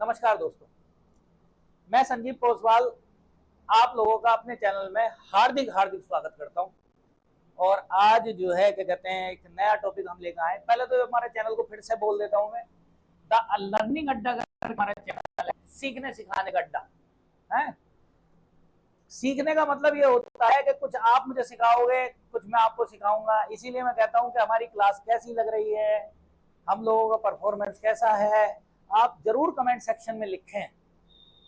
नमस्कार दोस्तों, मैं संजीव पोसवाल आप लोगों का अपने चैनल में हार्दिक हार्दिक स्वागत करता हूं। और आज जो है क्या कहते हैं, एक नया टॉपिक हम लेकर आए। पहले तो हमारे चैनल को फिर से बोल देता हूं मैं, द लर्निंग अड्डा का हमारा चैनल है, सीखने सिखाने का अड्डा है। सीखने का मतलब ये होता है कि कुछ आप मुझे सिखाओगे, कुछ मैं आपको सिखाऊंगा। इसीलिए मैं कहता हूं कि हमारी क्लास कैसी लग रही है, हम लोगों का परफॉर्मेंस कैसा है, आप जरूर कमेंट सेक्शन में लिखें।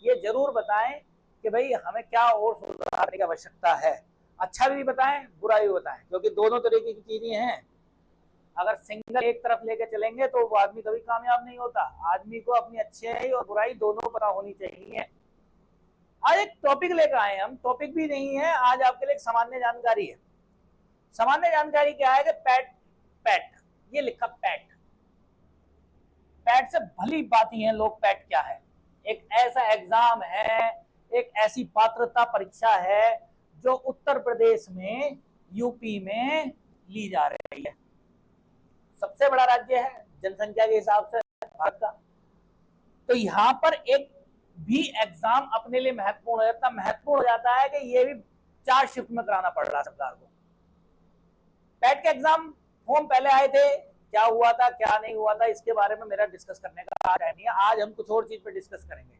ये जरूर बताएं कि भाई हमें क्या और सुधारने की आवश्यकता है। अच्छा भी बताएं, बुरा भी बताएं, क्योंकि दोनों तरीके की चीजें हैं। अगर सिंगल एक तरफ लेके चलेंगे तो वो आदमी कभी कामयाब नहीं होता। आदमी को अपनी अच्छाई और बुराई दोनों पता होनी चाहिए। आज एक टॉपिक लेकर आए हम। टॉपिक भी नहीं है आज, आपके लिए एक सामान्य जानकारी है। सामान्य जानकारी क्या है कि पैट पैट ये लिखा पैट। पैट से भली बाती है लोग। पैट क्या है? एक ऐसा एग्जाम है, एक ऐसी पात्रता परीक्षा है जो उत्तर प्रदेश में, यूपी में ली जा रही है। सबसे बड़ा राज्य है जनसंख्या के हिसाब से भारत का। तो यहां पर एक भी एग्जाम अपने लिए महत्वपूर्ण है। इतना महत्वपूर्ण हो जाता है कि ये भी 4 शिफ्ट में कराना पड़ रहा है सरकार को। पैट के एग्जाम फॉर्म पहले आए थे, क्या हुआ था क्या नहीं हुआ था इसके बारे में मेरा डिस्कस करने का टाइम नहीं है। आज हम कुछ और चीज पे डिस्कस करेंगे।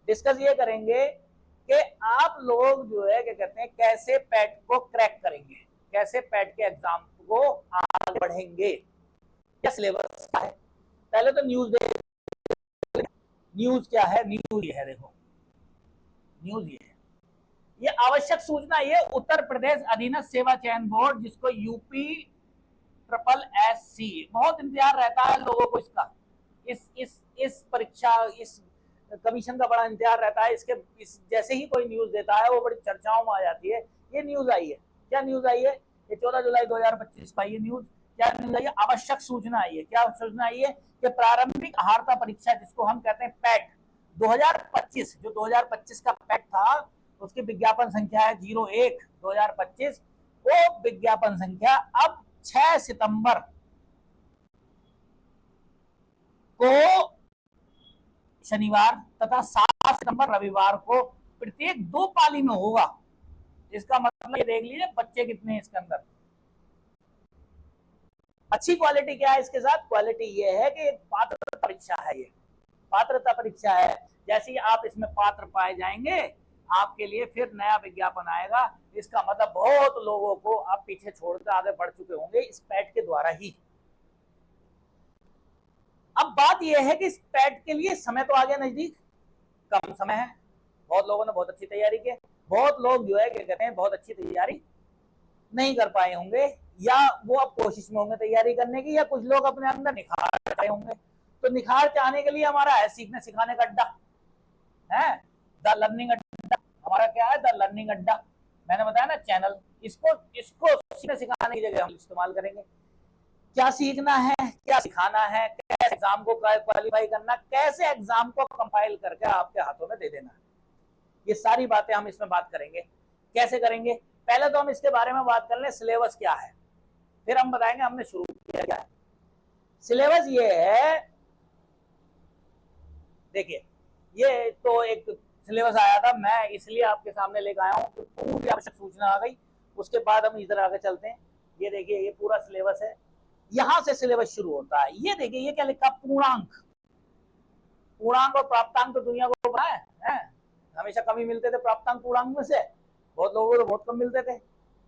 डिस्कस ये करेंगे कि आप लोग जो है क्या कहते हैं, कैसे पैट को क्रैक करेंगे, कैसे पैट के एग्जाम को आगे बढ़ेंगे, क्या सिलेबस क्या है। पहले तो न्यूज देख। न्यूज क्या है? न्यूज ये है, देखो न्यूज ये है। ये आवश्यक सूचना, ये उत्तर प्रदेश अधीनस्थ सेवा चयन बोर्ड, जिसको यूपी SSC, बहुत इंतजार रहता है लोगों को इसका। इस परीक्षा, इस कमीशन का बड़ा इंतजार रहता है। इस जैसे ही कोई न्यूज देता है वो बड़ी चर्चाओं में आ जाती है। ये न्यूज आई है, क्या न्यूज आई है? ये 14 जुलाई 2025 का ये न्यूज, क्या न्यूज आई है? आवश्यक सूचना आई है। क्या सूचना आई है? कि प्रारंभिक अहार्ता परीक्षा, जिसको हम कहते हैं पैट 2025, जो 2025 का पैट था, उसकी विज्ञापन संख्या है 01 2025। वो विज्ञापन संख्या अब 6 सितंबर को शनिवार तथा 7 सितंबर रविवार को प्रत्येक 2 पाली में होगा। इसका मतलब ये देख लीजिए बच्चे कितने हैं इसके अंदर। अच्छी क्वालिटी क्या है इसके साथ? क्वालिटी ये है कि पात्रता परीक्षा है। ये पात्रता परीक्षा है। जैसे ही आप इसमें पात्र पाए जाएंगे, आपके लिए फिर नया विज्ञापन आएगा। इसका मतलब बहुत लोगों को आप पीछे छोड़कर आगे बढ़ चुके होंगे इस पैट के द्वारा ही। अब बात यह है कि इस पैट के लिए समय तो आ गया नजदीक, कम समय है। बहुत लोगों ने बहुत अच्छी तैयारी की, बहुत लोग जो है क्या कहते हैं, बहुत अच्छी तैयारी नहीं कर पाए होंगे, या वो अब कोशिश में होंगे तैयारी करने की, या कुछ लोग अपने अंदर निखार रहे होंगे। तो निखार चाहने के लिए हमारा है सीखने सिखाने का अड्डा है, द लर्निंग अड्डा। हमारा क्या है? द लर्निंग अड्डा। मैंने बताया ना चैनल, इसको इसको सीखने सिखाने की जगह हम इस्तेमाल करेंगे। क्या सीखना है, क्या सिखाना है, कैसे एग्जाम को क्वालिफाई करना, कैसे एग्जाम को कंपाइल करके आपके हाथों में दे देना है, ये सारी बातें हम इसमें बात करेंगे। कैसे करेंगे? पहले तो हम इसके बारे में बात कर लें, सिलेबस क्या है, फिर हम बताएंगे हमने शुरू किया क्या है। सिलेबस ये है, देखिए ये तो एक सिलेबस आया था, मैं इसलिए आपके सामने लेकर आया हूँ। पूरी आवश्यक सूचना आ गई, उसके बाद हम इधर आगे चलते हैं। ये देखिए ये पूरा सिलेबस है, यहां से सिलेबस शुरू होता है। ये देखिए ये क्या लिखा? पूर्णांक। पूर्णांक और प्राप्तांक तो दुनिया को पता है, हमेशा कम ही मिलते थे प्राप्तांक पूर्णांक में से। बहुत लोगों को तो बहुत कम मिलते थे,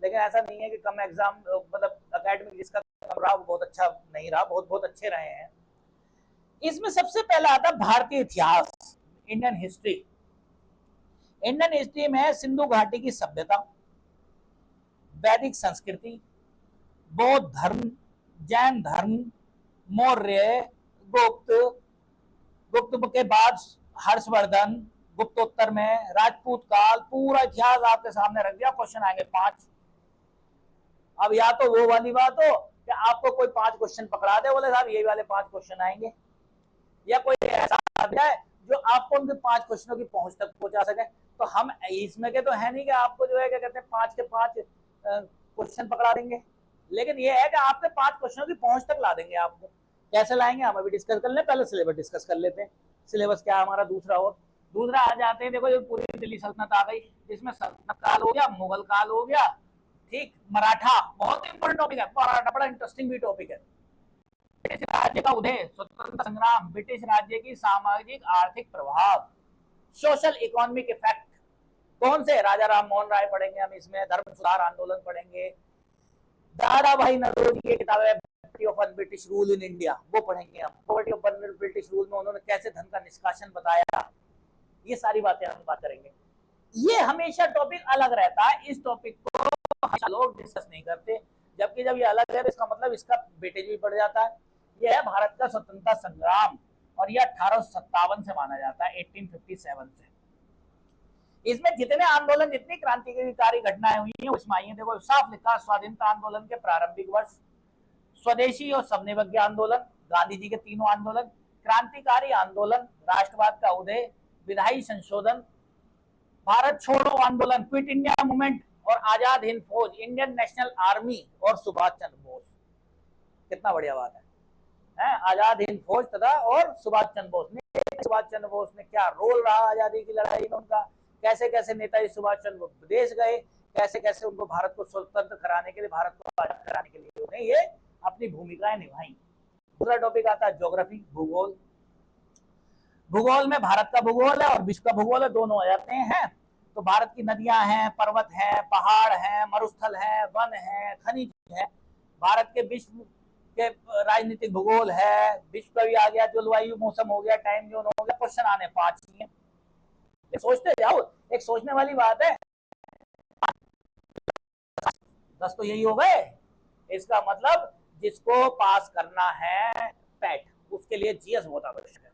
लेकिन ऐसा नहीं है कि कम एग्जाम, मतलब अकेडमिक जिसका कम रहा वो बहुत अच्छा नहीं रहा, बहुत बहुत अच्छे रहे हैं। इसमें सबसे पहला आता भारतीय इतिहास, इंडियन हिस्ट्री। इंडियन हिस्ट्री में सिंधु घाटी की सभ्यता, वैदिक संस्कृति, बौद्ध धर्म, जैन धर्म, मौर्य, गुप्त, गुप्त के बाद हर्षवर्धन, गुप्तोत्तर में राजपूत काल, पूरा इतिहास आपके सामने रख दिया। क्वेश्चन आएंगे 5। अब या तो वो वाली बात हो कि आपको कोई 5 क्वेश्चन पकड़ा दे, बोले साहब ये वाले 5 क्वेश्चन आएंगे, या कोई ऐसा आ जाए जो आपको उनके 5 क्वेश्चनों की पहुंच तक पहुंचा सके। तो हम इसमें के तो है नहीं कि आपको जो है क्या कहते हैं 5 के 5 क्वेश्चन पकड़ा देंगे, लेकिन ये है कि आपके 5 क्वेश्चनों की पहुंच तक ला देंगे। आपको कैसे लाएंगे हम अभी डिस्कस कर लें, पहले सिलेबस डिस्कस कर लेते हैं। सिलेबस क्या है हमारा दूसरा। और दूसरा आ जाते हैं, देखो ये पूरी दिल्ली सल्तनत आ गई, जिसमें सल्तनत काल हो गया, मुगल काल हो गया, ठीक, मराठा, बहुत इंपॉर्टेंट टॉपिक है मराठा, बड़ा इंटरेस्टिंग भी टॉपिक है। ब्रिटिश राज्य का उदय, स्वतंत्रता संग्राम, ब्रिटिश राज्य की सामाजिक आर्थिक प्रभाव, सोशल इकोनॉमिक इफेक्ट, कौन से, राजा राम मोहन राय पढ़ेंगे हम इसमें, धर्म सुधार आंदोलन पढ़ेंगे, दादा भाई नौरोजी की किताब है poverty of British rule in India, वो पढ़ेंगे हम। पॉवर्टी ऑफ ब्रिटिश रूल में उन्होंने कैसे धन का निष्कासन बताया, ये सारी बातें हम बात करेंगे। ये हमेशा टॉपिक अलग रहता है, इस टॉपिक को लोग डिस्कस नहीं करते, जबकि जब ये अलग है तो इसका मतलब इसका वेटेज भी बढ़ जाता है। यह है भारत का स्वतंत्रता संग्राम, और यह 1857 से माना जाता है, 1857 से। इसमें जितने आंदोलन, जितनी क्रांतिकारी घटनाएं हुई हैं उसमें आई हैं। देखो साफ लिखा, स्वाधीनता आंदोलन के प्रारंभिक वर्ष, स्वदेशी और सबनिवज्ञ आंदोलन, गांधी जी के तीनों आंदोलन, क्रांतिकारी आंदोलन, राष्ट्रवाद का उदय, विधायी संशोधन, भारत छोड़ो आंदोलन, क्विट इंडिया मूवमेंट, और आजाद हिंद फौज, इंडियन नेशनल आर्मी, और सुभाष चंद्र बोस। कितना बढ़िया बात है, आजाद हिंद फौज तथा और सुभाष चंद्र बोस ने, सुभाष चंद्र बोस ने क्या रोल रहा आजादी की लड़ाई में उनका, कैसे कैसे नेताजी सुभाष चंद्र बोस विदेश गए, कैसे कैसे उनको भारत को स्वतंत्र कराने के लिए, भारत को आजाद कराने के लिए उन्हें ये अपनी भूमिकाएं निभाई। दूसरा टॉपिक आता है ज्योग्राफी, भूगोल। भूगोल में भारत का भूगोल है और विश्व का भूगोल है, दोनों आ जाते हैं। तो भारत की नदियां हैं, पर्वत हैं, पहाड़ हैं, मरुस्थल हैं, वन हैं, खनिज है। भारत के विश्व के राजनीतिक भूगोल है, विश्व का भी आ गया, जलवायु मौसम हो गया, टाइम जोन हो गया। क्वेश्चन आने 5 ही हैं, सोचते जाओ, एक सोचने वाली बात है। 10 तो यही हो गए। इसका मतलब जिसको पास करना है पैट, उसके लिए जीएस बहुत आवश्यक है।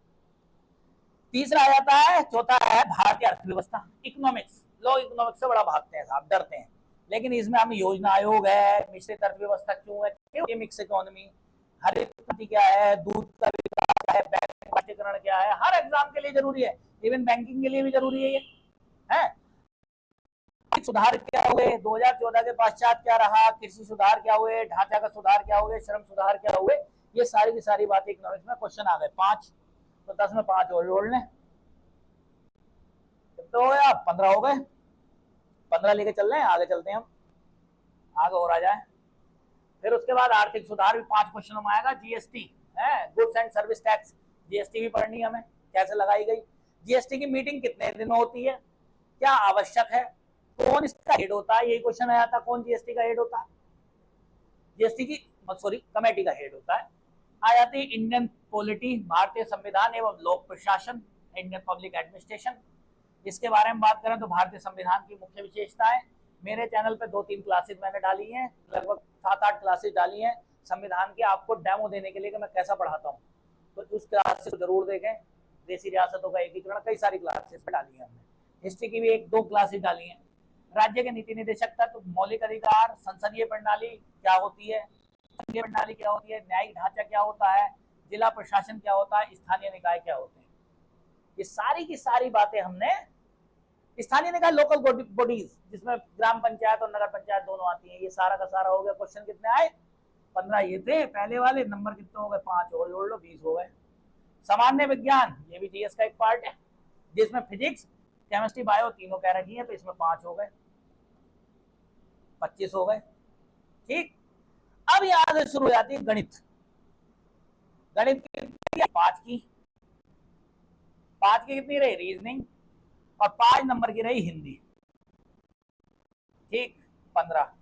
तीसरा आ जाता है, चौथा है भारतीय अर्थव्यवस्था, इकोनॉमिक्स। लोग इकोनॉमिक्स से बड़ा भागते हैं साहब, डरते हैं, लेकिन इसमें हम योजना आयोग है, मिश्रित अर्थव्यवस्था क्यों है, क्यों मिक्स इकोनॉमी, हरित क्रांति क्या है, दूध का विकास क्या है, बैंक राष्ट्रीयकरण क्या है, हर एग्जाम के लिए जरूरी है, इवन बैंकिंग के लिए भी जरूरी है ये है। सुधार क्या हुए 2014 के पश्चात, क्या रहा, कृषि सुधार क्या हुए, ढांचागत सुधार क्या हुए, श्रम सुधार क्या हुए, ये सारी की सारी बातें इकोनॉमिक्स में क्वेश्चन आ गए 5। तो 10 में 5 और जोड़ लें, कितने हो गए आप, 15 हो गए। 15 लेके चल रहे हैं, आगे चलते हैं हम, आगे और आ जाए। फिर उसके बाद आर्थिक सुधार भी 5 क्वेश्चन में आएगा। जीएसटी है, goods and service tax, GST भी पढ़नी है हमें, कैसे लगाई गई, जीएसटी की मीटिंग कितने दिन में होती है, क्या आवश्यक है, कौन इसका हेड होता है, यही क्वेश्चन आया था, कौन जीएसटी का हेड होता है, जीएसटी की सॉरी कमेटी का हेड होता है। आ जाती है इंडियन पॉलिटी, भारतीय संविधान एवं लोक प्रशासन, इंडियन पब्लिक एडमिनिस्ट्रेशन। इसके बारे में बात करें तो भारतीय संविधान की मुख्य विशेषताएं, मेरे चैनल पे 2-3 क्लासेस मैंने डाली हैं, लगभग 7-8 क्लासेस डाली हैं संविधान की, आपको डेमो देने के लिए कि मैं कैसा पढ़ाता हूँ, तो उस क्लासेस को जरूर देखें। देशी रियासतों का एकीकरण, कई सारी क्लासेस डाली है हमने। हिस्ट्री की भी 1-2 क्लासेस डाली हैं। राज्य के नीति निदेशक तत्व, मौलिक अधिकार, संसदीय प्रणाली क्या होती है, संघीय प्रणाली क्या होती है, न्यायिक ढांचा क्या होता है, जिला प्रशासन क्या होता है, स्थानीय निकाय क्या होते हैं, ये सारी की सारी बातें हमने। स्थानीय निकाय लोकल बॉडीज, जिसमें ग्राम पंचायत और नगर पंचायत दोनों आती हैं, ये सारा का सारा हो गया। क्वेश्चन कितने आए, 15 ये थे पहले वाले, नंबर कितने हो गए, 5 और जोड़ लो, 20 हो गए। सामान्य विज्ञान, ये भी जीएस का एक पार्ट है, जिसमें फिजिक्स, केमिस्ट्री, बायो तीनों कह रखी है, तो इसमें 5 हो गए, 25 हो गए। ठीक, अब यहां से शुरू हो जाती है गणित। गणित की 5 की, 5 की कितनी रही रीजनिंग, और 5 नंबर की रही हिंदी। ठीक, 15।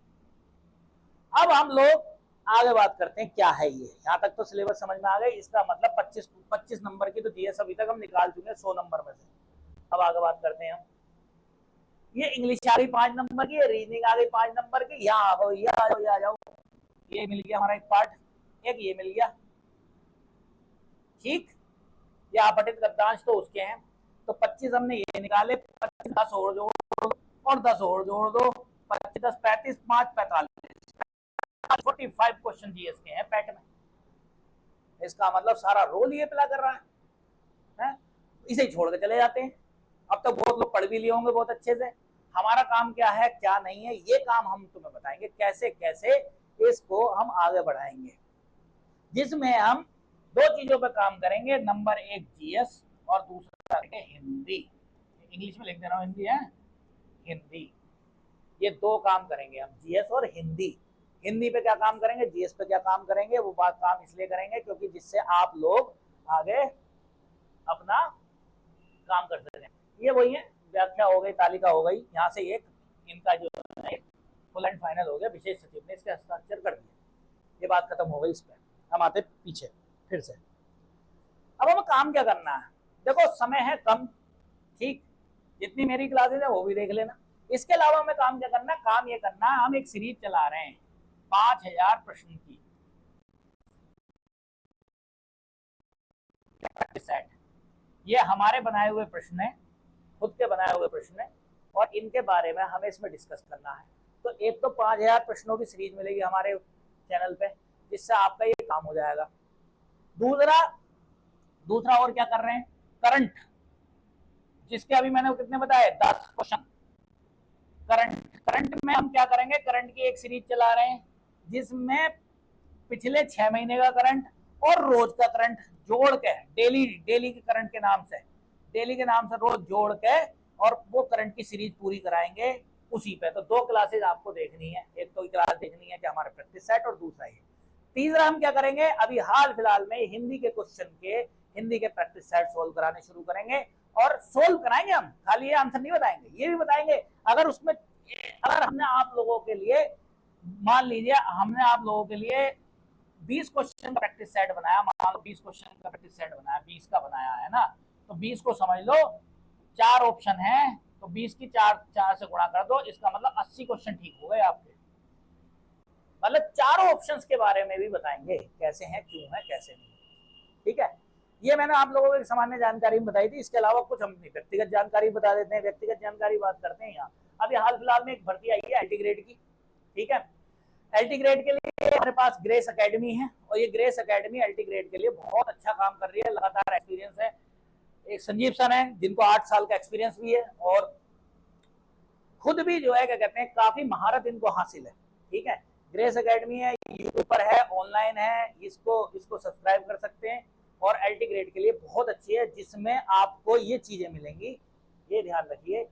अब हम लोग आगे बात करते हैं क्या है ये, यहां तक तो सिलेबस समझ में आ गई। इसका मतलब 25 नंबर की तो जीएस अभी तक हम निकाल चुके हैं 100 नंबर में से। अब आगे बात करते हैं हम, ये इंग्लिश आ गई 5 नंबर की, रीजनिंग आ गई 5 नंबर की, यहाँ आ जाओ, ये मिल गया हमारा एक पार्ट, एक ये मिल गया। ठीक, ये अपठित गद्यांश तो उसके हैं, तो 25 हमने ये निकाले, 25 10 और जोड़ दो, और 10 और जोड़ दो, 25 10 35, 5 45, 45 क्वेश्चन जीएस के हैं पैट में। इसका मतलब सारा रोल ये प्ले कर रहा है? इसे ही छोड़ के चले जाते हैं। अब तक बहुत लोग पढ़ भी लिए होंगे बहुत अच्छे से। हमारा काम क्या है क्या नहीं है, ये काम हम तुम्हें बताएंगे, कैसे कैसे इसको हम आगे बढ़ाएंगे, जिसमें हम 2 चीजों पर काम करेंगे। नंबर 1 जीएस, और दूसरा है हिंदी। इंग्लिश में लिख दे रहा हूँ, हिंदी है, हिंदी। ये दो काम करेंगे हम, जीएस और हिंदी। हिंदी पे क्या काम करेंगे, जीएस पे क्या काम करेंगे, वो बात काम इसलिए करेंगे क्योंकि जिससे आप लोग आगे अपना काम कर सकते हैं। ये वही है, व्याख्या हो गई, तालिका हो गई, यहाँ से एक इनका जो है फुल एंड फाइनल हो गया, विशेष सचिव ने इसके हस्ताक्षर कर दिया, ये बात खत्म हो गई। इस पर हम आते पीछे फिर से। अब हमें काम क्या करना है, देखो समय है कम, ठीक, जितनी मेरी क्लासेस है वो भी देख लेना। इसके अलावा हमें काम क्या करना है, काम ये करना है, हम एक सीरीज चला रहे हैं 5000 प्रश्न की सेट। ये हमारे बनाए हुए प्रश्न है, खुद के बनाए हुए प्रश्न है, और इनके बारे में हमें इसमें डिस्कस करना है। तो एक तो 5000 प्रश्नों की सीरीज मिलेगी हमारे चैनल पे, जिससे आपका ये काम हो जाएगा। दूसरा और क्या कर रहे हैं, करंट, जिसके अभी मैंने कितने बताए, 10 क्वेश्चन। करंट में हम क्या करेंगे, करंट की एक सीरीज चला रहे हैं जिसमें पिछले 6 महीने का करंट और रोज का करंट जोड़ के, डेली के करंट के नाम से, डेली के नाम से रोज जोड़ के, और वो करंट की सीरीज पूरी कराएंगे उसी पे। तो 2 क्लासेज आपको देखनी है, एक तो क्लास देखनी है कि हमारे प्रैक्टिस सेट, और दूसरा ये। तीसरा हम क्या करेंगे, अभी हाल फिलहाल में हिंदी के क्वेश्चन के, हिंदी के प्रैक्टिस सेट सोल्व कराने शुरू करेंगे, और सोल्व कराएंगे हम, खाली ये आंसर नहीं बताएंगे, ये भी बताएंगे। अगर हमने आप लोगों के लिए, मान लीजिए हमने आप लोगों के लिए 20 क्वेश्चन का प्रैक्टिस सेट बनाया, मान लो 20 क्वेश्चन का प्रैक्टिस सेट बनाया, 20 का बनाया है ना, तो 20 को समझ लो 4 ऑप्शन है, तो 20 की 4 से गुणा कर दो, इसका मतलब 80 क्वेश्चन ठीक हो गए आपके। मतलब चारों ऑप्शंस के बारे में भी बताएंगे, कैसे हैं, क्यों है, कैसे नहीं, ठीक है। ये मैंने आप लोगों को एक सामान्य जानकारी बताई थी, इसके अलावा कुछ हम व्यक्तिगत जानकारी बता देते हैं। व्यक्तिगत जानकारी बात करते हैं यहाँ। अभी हाल फिलहाल में एक भर्ती आई है एलटी ग्रेड की, ठीक है। एलटी ग्रेड के लिए हमारे पास ग्रेस एकेडमी है, और ये ग्रेस एकेडमी एलटी ग्रेड के लिए बहुत अच्छा काम कर रही है, लगातार एक्सपीरियंस है। एक संजीव सर है जिनको 8 साल का एक्सपीरियंस भी है, और खुद भी जो है क्या कहते हैं, काफी महारत इनको हासिल है, ठीक है। ग्रेस एकेडमी है, यूट्यूब पर है, ऑनलाइन है, इसको सब्सक्राइब कर सकते हैं। और एलटी ग्रेड के लिए बहुत अच्छी है, जिसमें आपको ये चीजें मिलेंगी, ये ध्यान रखिए